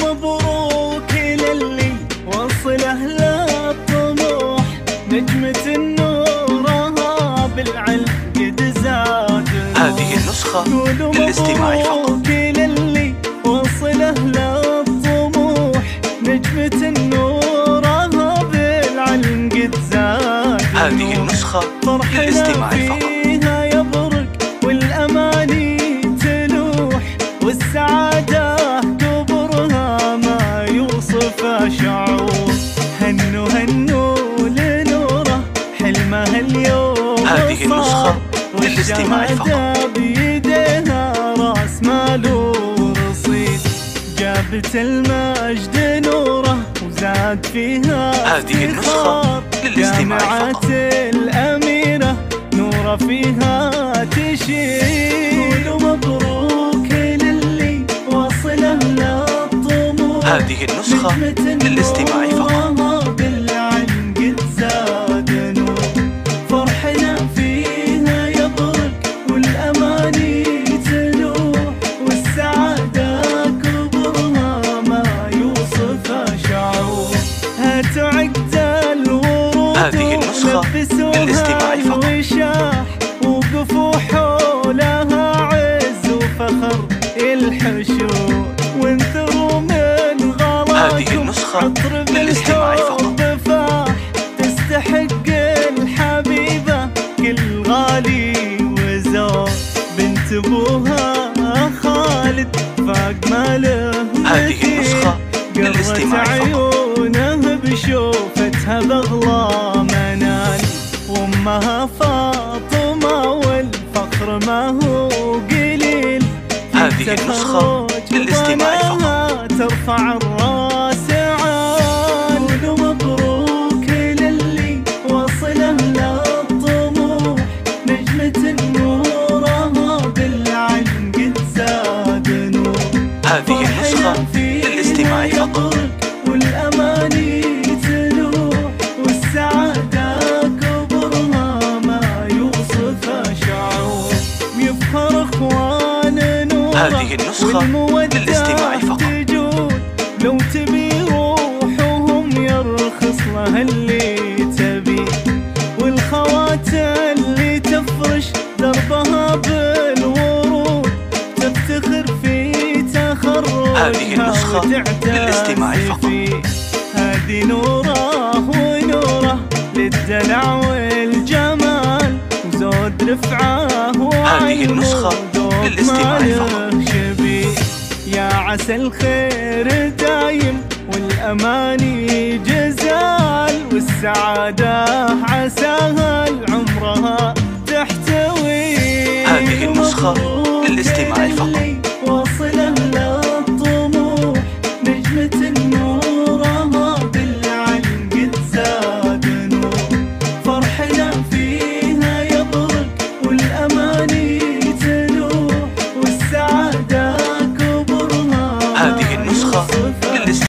مبروك للي وصله للطموح، نجمة نورها بالعلم قد زاد. هذه النسخة للاستماع فقط. مبروك للي وصله للطموح، نجمة نورها بالعلم قد زاد. هذه النسخة للاستماع فقط. فيها يبرق والأماني تلوح، والسعادة كبرها ما يوصف شعور. هنوا هنوا لنوره حلمها اليوم. هذه النسخة للاستماع فقط. والشهادة بيديها راس مال ورصيد، جابت المجد نوره وزاد فيها. هذه النسخة للاستماع فقط. جامعة الأميرة نوره فيها تشيد. مبروك للي وصله للطموح، هذه النسخة للاستماع فقط. بالعلم قد زاد نور، فرحنا فيها يبرق والأماني تلوح، والسعادة كبرها ما يوصف شعور. هاتوا عقد الورود هذه النسخة للاستماع فقط. وشاح، وقفوا حولها عز وفخر الحشود، وانثروا من هذه غلاكم النسخة عطر للاستماع فقط. بالحب فاح. تستحق الحبيبة كل غالي وزور، بنت ابوها خالد فاق ماله. هذه النسخة للاستماع فقط. عيونه بشوفتها بغلا منال، وامها فاطمة والفخر ما هو قليل. هذه النسخة للاستماع فقط. ترفع الراس عال. مبروك للي وصله للطموح، نجمة نورها بالعلم قد زاد نور. هذه النسخة للاستماع فقط. والأماني تلوح، والسعادة كبرها ما يوصف شعور. يفخر اخوان نور هذه النسخة للاستماع فقط. تجود، لو تبي روحهم يرخص لها اللي تبي، والخوات اللي تفرش دربها بالورود، تفتخر في تخرجها. هذه النسخة للاستماع فقط. هذه نوره ونوره للدلع والجمال، وزود رفعه هذه النسخة للاستماع فقط. يا عسى الخير دايم والأماني جزال، والسعادة